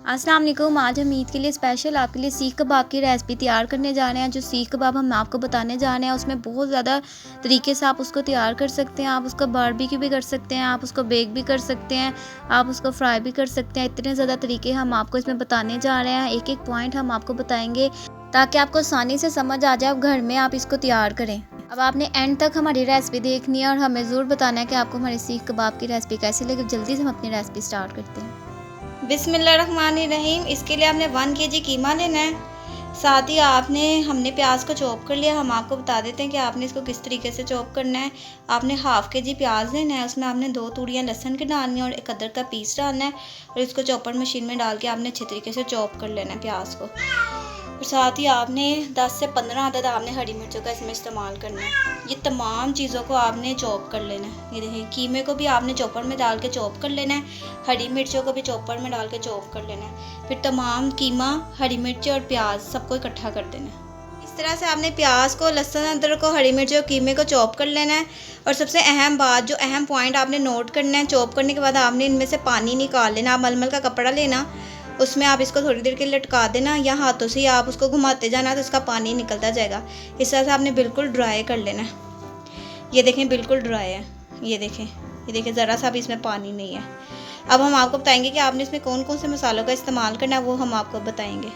अस्सलाम वालेकुम। आज हम ईद के लिए स्पेशल आपके लिए सीख कबाब की रेसिपी तैयार करने जा रहे हैं। जो सीख कबाब हम आपको बताने जा रहे हैं उसमें बहुत ज़्यादा तरीके से आप उसको तैयार कर सकते हैं। आप उसको बारबेक्यू भी कर सकते हैं, आप उसको बेक भी कर सकते हैं, आप उसको फ्राई भी कर सकते हैं। इतने ज़्यादा तरीके हम आपको इसमें बताने जा रहे हैं। एक एक पॉइंट हम आपको बताएंगे ताकि आपको आसानी से समझ आ जाए, अब घर में आप इसको तैयार करें। अब आपने एंड तक हमारी रेसिपी देखनी है और हमें ज़रूर बताना है कि आपको हमारी सीख कबाब की रेसिपी कैसी लगी। जल्दी से हम अपनी रेसिपी स्टार्ट करते हैं। बिस्मिल्लाहिर्रहमानिर्रहीम। इसके लिए आपने 1 केजी कीमा लेना है। साथ ही हमने प्याज को चॉप कर लिया। हम आपको बता देते हैं कि आपने इसको किस तरीके से चॉप करना है। आपने 1/2 केजी प्याज लेना है, उसमें आपने 2 तूड़ियाँ लहसुन की डालनी है और 1 अदरक का पीस डालना है और इसको चॉपर मशीन में डाल के आपने अच्छे तरीके से चॉप कर लेना है प्याज को। और साथ ही आपने 10 से 15 अदद आपने हरी मिर्चों का इसमें इस्तेमाल करना है। ये तमाम चीज़ों को आपने चॉप कर लेना है। ये देखिए, कीमे को भी आपने चॉपर में डाल के चॉप कर लेना है, हरी मिर्चों को भी चॉपर में डाल के चॉप कर लेना है। फिर तमाम कीमा, हरी मिर्च और प्याज सबको इकट्ठा कर देना है। इस तरह से आपने प्याज को, लहसुन, अदरक को, हरी मिर्च और कीमे को चॉप कर लेना है। और सबसे अहम बात, जो अहम पॉइंट आपने नोट करना है, चॉप करने के बाद आपने इनमें से पानी निकाल लेना। आप मलमल का कपड़ा लेना, उसमें आप इसको थोड़ी देर के लिए लटका देना या हाथों से ही आप उसको घुमाते जाना तो इसका पानी निकलता जाएगा। इस तरह से आपने बिल्कुल ड्राई कर लेना है। ये देखें, बिल्कुल ड्राई है। ये देखें, ज़रा सा भी इसमें पानी नहीं है। अब हम आपको बताएंगे कि आपने इसमें कौन कौन से मसालों का इस्तेमाल करना है, वो हम आपको बताएंगे।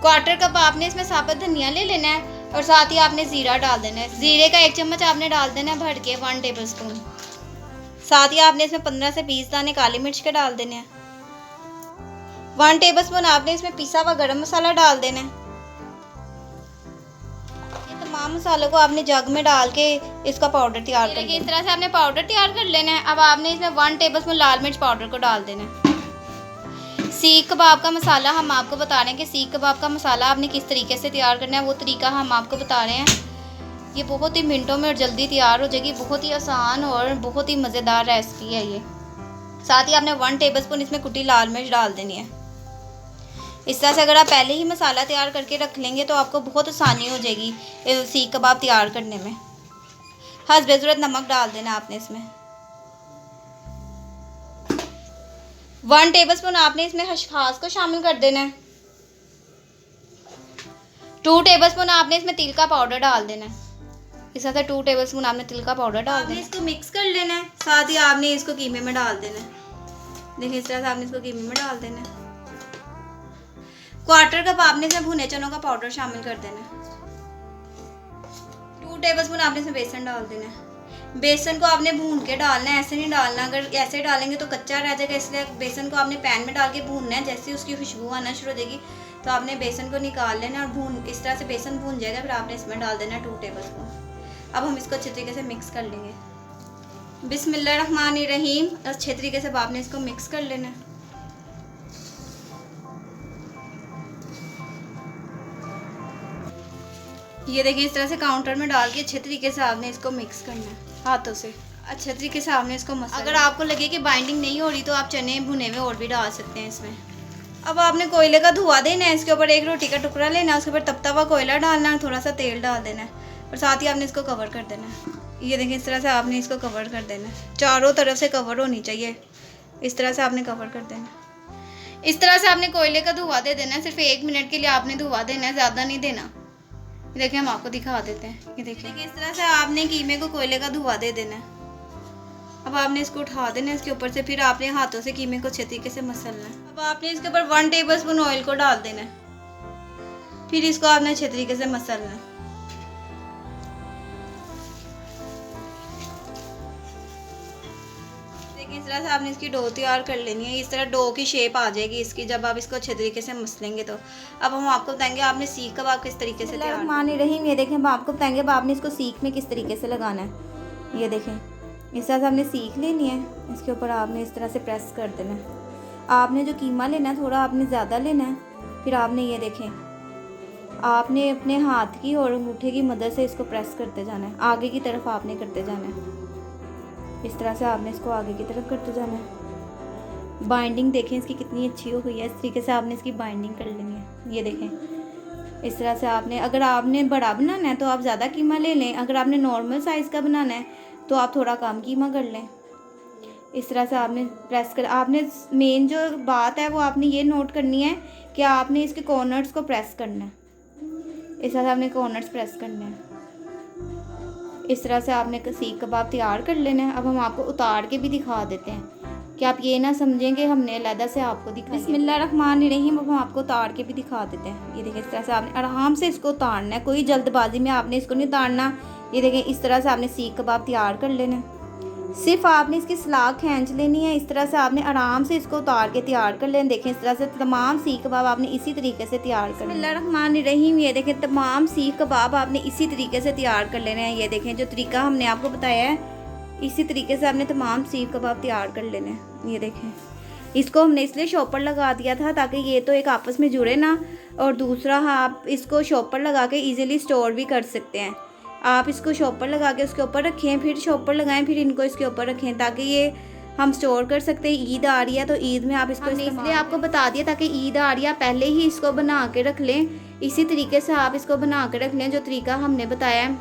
1/4 कप आपने इसमें साबुत धनिया ले लेना है और साथ ही आपने ज़ीरा डाल देना है। ज़ीरे का 1 चम्मच आपने डाल देना है भर के, 1 टेबल स्पून। साथ ही आपने इसमें 15 से 20 दाने काली मिर्च के डाल देने हैं। 1 टेबल स्पून आपने इसमें पिसा हुआ गरम मसाला डाल देना है। ये तमाम मसालों को आपने जग में डाल के इसका पाउडर तैयार कर लेना है। इस तरह से आपने पाउडर तैयार कर लेना है। अब आपने इसमें 1 टेबल स्पून लाल मिर्च पाउडर को डाल देना है। सीख कबाब का मसाला हम आपको बता रहे हैं कि सीख कबाब का मसाला आपने किस तरीके से तैयार करना है, वो तरीका हम आपको बता रहे हैं। ये बहुत ही मिनटों में और जल्दी तैयार हो जाएगी। बहुत ही आसान और बहुत ही मज़ेदार रेसिपी है ये। साथ ही आपने 1 टेबल स्पून इसमें कुटी लाल मिर्च डाल देनी है। इस तरह से अगर आप पहले ही मसाला तैयार करके रख लेंगे तो आपको बहुत आसानी हो जाएगी सीख कबाब तैयार करने में। हस्बे ज़रूरत नमक डाल देना आपने इसमें। 1 टेबलस्पून आपने इसमें खसखस को शामिल कर देना है। 2 टेबलस्पून आपने इसमें तिल का पाउडर डाल देना है। इस तरह से 2 टेबलस्पून आपने तिल का पाउडर डाल देना है। इसको मिक्स कर लेना है। साथ ही आपने इसको कीमे में डाल देना है। देखिए, इस तरह से आपने इसको कीमे में डाल देना है। 1/4 कप आपने इसमें भुने चनों का पाउडर शामिल कर देना है। 2 टेबलस्पून आपने इसमें बेसन डाल देना है। बेसन को आपने भून के डालना है, ऐसे नहीं डालना। अगर ऐसे डालेंगे तो कच्चा रह जाएगा, इसलिए बेसन को आपने पैन में डाल के भूनना है। जैसे उसकी खुशबू आना शुरू हो जाएगी तो आपने बेसन को निकाल लेना और इस तरह से बेसन भून जाएगा। फिर आपने इसमें डाल देना 2 टेबलस्पून। अब हम इसको अच्छे तरीके से मिक्स कर लेंगे। बिस्मिल्लाहिर्रहमानिर्रहीम। अच्छे तरीके से आपने इसको मिक्स कर लेना है। ये देखिए, इस तरह से काउंटर में डाल के अच्छे तरीके से आपने इसको मिक्स करना है हाथों से। अच्छे तरीके से आपने इसको मसलना। अगर आपको लगे कि बाइंडिंग नहीं हो रही तो आप चने भुने में और भी डाल सकते हैं इसमें। अब आपने कोयले का धुआं देना है। इसके ऊपर 1 रोटी का टुकड़ा लेना है, उसके ऊपर तपता हुआ कोयला डालना है, थोड़ा सा तेल डाल देना है और साथ ही आपने इसको कवर कर देना है। ये देखिए, इस तरह से आपने इसको कवर कर देना है। चारों तरफ से कवर होनी चाहिए। इस तरह से आपने कवर कर देना है। इस तरह से आपने कोयले का धुआं दे देना है। सिर्फ 1 मिनट के लिए आपने धुआं देना है, ज़्यादा नहीं देना। देखिए, हम आपको दिखा देते हैं। ये देखिए, इस तरह से आपने कीमे को कोयले का धुआं दे देना है। अब आपने इसको उठा देना है इसके ऊपर से। फिर आपने हाथों से कीमे को अच्छे तरीके से मसलना है। अब आपने इसके ऊपर 1 टेबलस्पून ऑयल को डाल देना है। फिर इसको आपने अच्छे तरीके से मसलना है। देखिए, इस तरह से आपने इसकी डो तैयार कर लेनी है। इस तरह डो की शेप आ जाएगी इसकी जब आप इसको अच्छे तरीके से मसलेंगे तो। अब हम आपको बताएंगे आपने सीख कबाब किस तरीके से तैयार। रहमान ये देखें, हम आपको बताएंगे अब आपने इसको सीख में किस तरीके से लगाना है। ये देखें, इस तरह से आपने सीख लेनी है। इसके ऊपर आपने इस तरह से प्रेस कर देना है। आपने जो कीमा लेना है थोड़ा आपने ज़्यादा लेना है। फिर आपने ये देखें, आपने अपने हाथ की और अंगूठे की मदद से इसको प्रेस करते जाना है। आगे की तरफ आपने करते जाना है। इस तरह से आपने इसको आगे की तरफ करते जाना है। बाइंडिंग देखें इसकी कितनी अच्छी हो गई है। इस तरीके से आपने इसकी बाइंडिंग कर लेनी है। ये देखें, इस तरह से आपने, अगर आपने बड़ा बनाना है तो आप ज़्यादा कीमा ले लें। अगर आपने नॉर्मल साइज़ का बनाना है तो आप थोड़ा कम कीमा कर लें। इस तरह से आपने प्रेस कर, आपने मेन जो बात है वो आपने ये नोट करनी है कि आपने इसके कॉर्नर्स को प्रेस करना है। इस तरह से आपने कॉर्नर्स प्रेस करने हैं। इस तरह से आपने सीख कबाब तैयार कर लेना है। अब हम आपको उतार के भी दिखा देते हैं कि आप ये ना समझें कि हमने अलहदा से आपको दिखा। बिस्मिल्लाहिर्रहमानिर्रहीम। अब हम आपको उतार के भी दिखा देते हैं। ये देखिए, इस तरह से आपने आराम से इसको उतारना है, कोई जल्दबाजी में आपने इसको नहीं उतारना। ये देखिए, इस तरह से आपने सीख कबाब तैयार कर लेना है। सिर्फ आपने इसकी सलाख खींच लेनी है। इस तरह से आपने आराम से इसको उतार के तैयार कर लेना। देखें, इस तरह से तमाम सीख कबाब आपने इसी तरीके से तैयार कर बिस्मिल्लाहिर्रहमानिर्रहीम। ये देखें, तमाम सीख कबाब आपने इसी तरीके से तैयार कर लेने हैं। ये देखें, जो तरीका हमने आपको बताया है इसी तरीके से आपने तमाम सीख कबाब तैयार कर लेने हैं। ये देखें, इसको हमने इसलिए शॉपर लगा दिया था ताकि ये तो एक आपस में जुड़े ना, और दूसरा आप इसको शॉपर लगा के ईज़िली स्टोर भी कर सकते हैं। आप इसको शॉपर लगा के उसके ऊपर रखें, फिर शॉपर लगाएं, फिर इनको इसके ऊपर रखें ताकि ये हम स्टोर कर सकते हैं। ईद आ रही है तो ईद में आप इसको इसलिए आपको बता दिया ताकि ईद आ रही है पहले ही इसको बना के रख लें। इसी तरीके से आप इसको बना के रख लें जो तरीका हमने बताया है,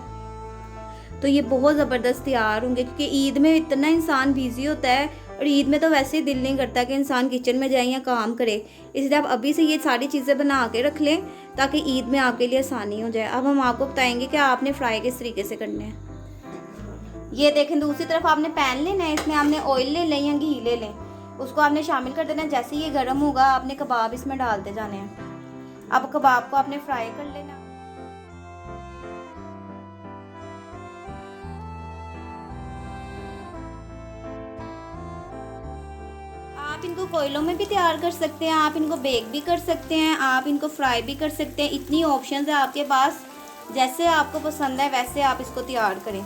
तो ये बहुत ज़बरदस्त तैयार होंगे। क्योंकि ईद में इतना इंसान बिज़ी होता है और ईद में तो वैसे ही दिल नहीं करता कि इंसान किचन में जाए या काम करे, इसलिए आप अभी से ये सारी चीज़ें बना के रख लें ताकि ईद में आपके लिए आसानी हो जाए। अब हम आपको बताएंगे कि आपने फ्राई किस तरीके से करने हैं। ये देखें, दूसरी तरफ आपने पैन लेना है, इसमें आपने ऑयल ले लें या घी ले लें, उसको आपने शामिल कर देना है। जैसे ही ये गर्म होगा आपने कबाब इसमें डालते जाने हैं। अब कबाब को आपने फ्राई कर लेना। आप इनको कोयलों में भी तैयार कर सकते हैं, आप इनको बेक भी कर सकते हैं, आप इनको फ्राई भी कर सकते हैं। इतनी ऑप्शंस है आपके पास, जैसे आपको पसंद है वैसे आप इसको तैयार करें।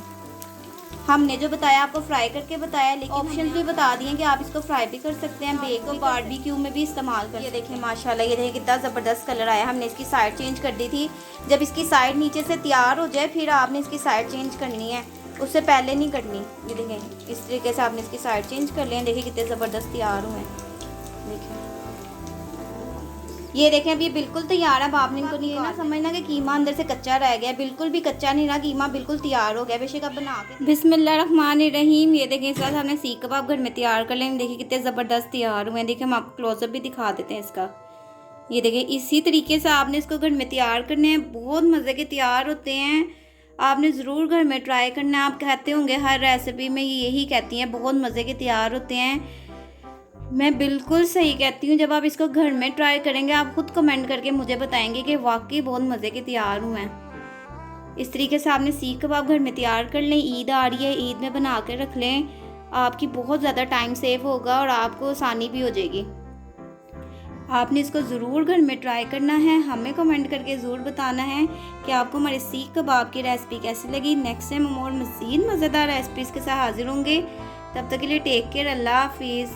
हमने जो बताया आपको फ्राई करके बताया, लेकिन ऑप्शंस भी बता दिए कि आप इसको फ्राई भी कर सकते हैं, बेक और बारबेक्यू में भी इस्तेमाल कर। ये देखें माशाल्लाह, ये देखें कितना ज़बरदस्त कलर आया। हमने इसकी साइड चेंज कर दी थी। जब इसकी साइड नीचे से तैयार हो जाए फिर आपने इसकी साइड चेंज करनी है, उससे पहले नहीं करनी। ये देखें, इस तरीके से आपने इसकी साइड चेंज कर लें। देखिए कितने ज़बरदस्त तैयार हुए हैं। देखें, ये देखें, अब ये बिल्कुल तैयार है। अब आपने इनको नहीं ना समझना कि कीमा अंदर से कच्चा रह गया, बिल्कुल भी कच्चा नहीं रहा, कीमा बिल्कुल तैयार हो गया। बेशक आप बना के बिस्मिल्लाहिर्रहमानिर्रहीम। ये देखें, इस तरह से हमने सीख कबाब घर में तैयार कर लें। देखिए कितने ज़बरदस्त तैयार हुए हैं। देखिए, हम आपको क्लोजअप भी दिखा देते हैं इसका। ये देखें, इसी तरीके से आपने इसको घर में तैयार करने हैं। बहुत मज़े के तैयार होते हैं, आपने ज़रूर घर में ट्राई करना है। आप कहते होंगे हर रेसिपी में यही कहती हैं, बहुत मज़े के तैयार होते हैं। मैं बिल्कुल सही कहती हूँ, जब आप इसको घर में ट्राई करेंगे आप खुद कमेंट करके मुझे बताएंगे कि वाकई बहुत मज़े के तैयार हुए हैं। इस तरीके से आपने सीख कबाब घर में तैयार कर लें। ईद आ रही है, ईद में बना के रख लें, आपकी बहुत ज़्यादा टाइम सेव होगा और आपको आसानी भी हो जाएगी। आपने इसको ज़रूर घर में ट्राई करना है, हमें कमेंट करके ज़रूर बताना है कि आपको हमारे सीख कबाब की रेसिपी कैसी लगी। नेक्स्ट टाइम हम और मज़ीद मज़ेदार रेसिपीज़ के साथ हाजिर होंगे। तब तक के लिए टेक केयर, अल्लाह हाफिज़।